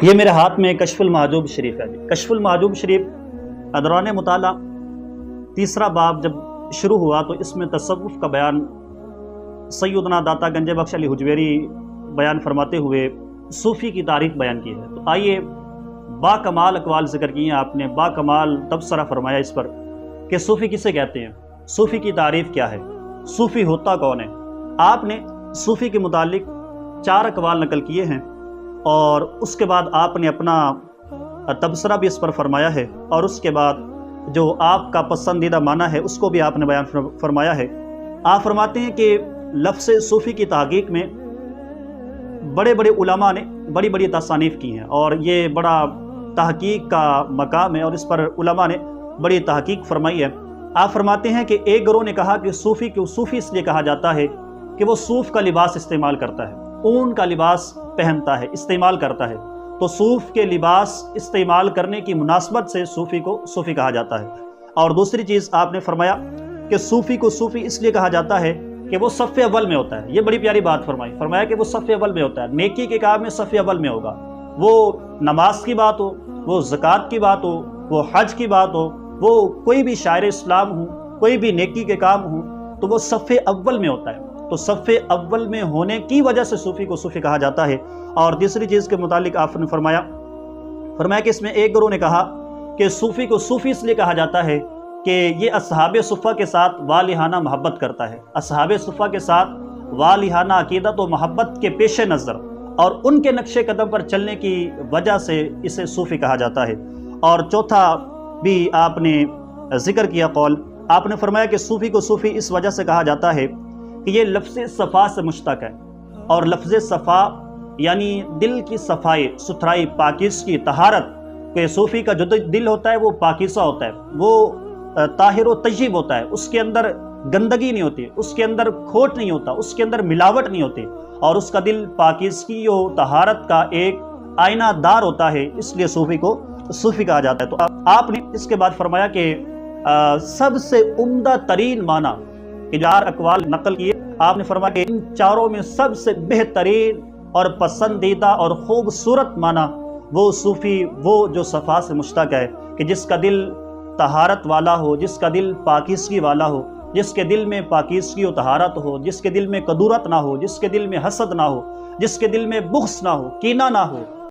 یہ میرے ہاتھ میں کشف المحجوب شریف ہے۔ کشف المحجوب شریف دوران مطالعہ تیسرا باب جب شروع ہوا تو اس میں تصوف کا بیان سیدنا داتا گنج بخش علی حجویری بیان فرماتے ہوئے صوفی کی تعریف بیان کی ہے۔ تو آئیے با کمال اقوال ذکر کیے ہیں آپ نے، با کمال تبصرہ فرمایا اس پر کہ صوفی کسے کہتے ہیں، صوفی کی تعریف کیا ہے، صوفی ہوتا کون ہے۔ آپ نے صوفی کے متعلق 4 اقوال نقل کیے ہیں اور اس کے بعد آپ نے اپنا تبصرہ بھی اس پر فرمایا ہے، اور اس کے بعد جو آپ کا پسندیدہ معنی ہے اس کو بھی آپ نے بیان فرمایا ہے۔ آپ فرماتے ہیں کہ لفظ صوفی کی تحقیق میں بڑے بڑے علماء نے بڑی بڑی تصانیف کی ہیں، اور یہ بڑا تحقیق کا مقام ہے اور اس پر علماء نے بڑی تحقیق فرمائی ہے۔ آپ فرماتے ہیں کہ ایک گروہ نے کہا کہ صوفی کو صوفی اس لیے کہا جاتا ہے کہ وہ صوف کا لباس استعمال کرتا ہے، اون کا لباس پہنتا ہے، استعمال کرتا ہے، تو صوف کے لباس استعمال کرنے کی مناسبت سے صوفی کو صوفی کہا جاتا ہے۔ اور دوسری چیز آپ نے فرمایا کہ صوفی کو صوفی اس لیے کہا جاتا ہے کہ وہ صف اول میں ہوتا ہے۔ یہ بڑی پیاری بات فرمائی، فرمایا کہ وہ صف اول میں ہوتا ہے، نیکی کے کام میں صف اول میں ہوگا، وہ نماز کی بات ہو، وہ زکوٰۃ کی بات ہو، وہ حج کی بات ہو، وہ کوئی بھی شاعر اسلام ہو، کوئی بھی نیکی کے کام ہو، تو وہ صف اول میں ہوتا ہے۔ تو صف اول میں ہونے کی وجہ سے صوفی کو صوفی کہا جاتا ہے۔ اور تیسری چیز کے متعلق آپ نے فرمایا کہ اس میں ایک گروہ نے کہا کہ صوفی کو صوفی اس لیے کہا جاتا ہے کہ یہ اصحاب صفہ کے ساتھ والہانہ محبت کرتا ہے، اصحاب صفہ کے ساتھ والہانہ عقیدت و محبت کے پیش نظر اور ان کے نقش قدم پر چلنے کی وجہ سے اسے صوفی کہا جاتا ہے۔ اور چوتھا بھی آپ نے ذکر کیا قول، آپ نے فرمایا کہ صوفی کو صوفی اس وجہ سے کہا جاتا ہے کہ یہ لفظ صفا سے مشتق ہے، اور لفظ صفا یعنی دل کی صفائی، ستھرائی، پاکیزگی، طہارت۔ کہ صوفی کا جو دل ہوتا ہے وہ پاکیزہ ہوتا ہے، وہ طاہر و طیب ہوتا ہے، اس کے اندر گندگی نہیں ہوتی، اس کے اندر کھوٹ نہیں ہوتا، اس کے اندر ملاوٹ نہیں ہوتی، اور اس کا دل پاکیزگی و طہارت کا ایک آئینہ دار ہوتا ہے، اس لیے صوفی کو صوفی کہا جاتا ہے۔ تو آپ نے اس کے بعد فرمایا کہ سب سے عمدہ ترین معنی کہ 4 اقوال نقل کیے، آپ نے فرمایا کہ ان 4 میں سب سے بہترین اور پسندیدہ اور خوبصورت معنی وہ صوفی، وہ جو صفا سے مشتق ہے، کہ جس کا دل طہارت والا ہو، جس کا دل پاکیزگی والا ہو، جس کے دل میں پاکیزگی و طہارت ہو، جس کے دل میں کدورت نہ ہو، جس کے دل میں حسد نہ ہو، جس کے دل میں بغض نہ ہو، کینہ نہ ہو،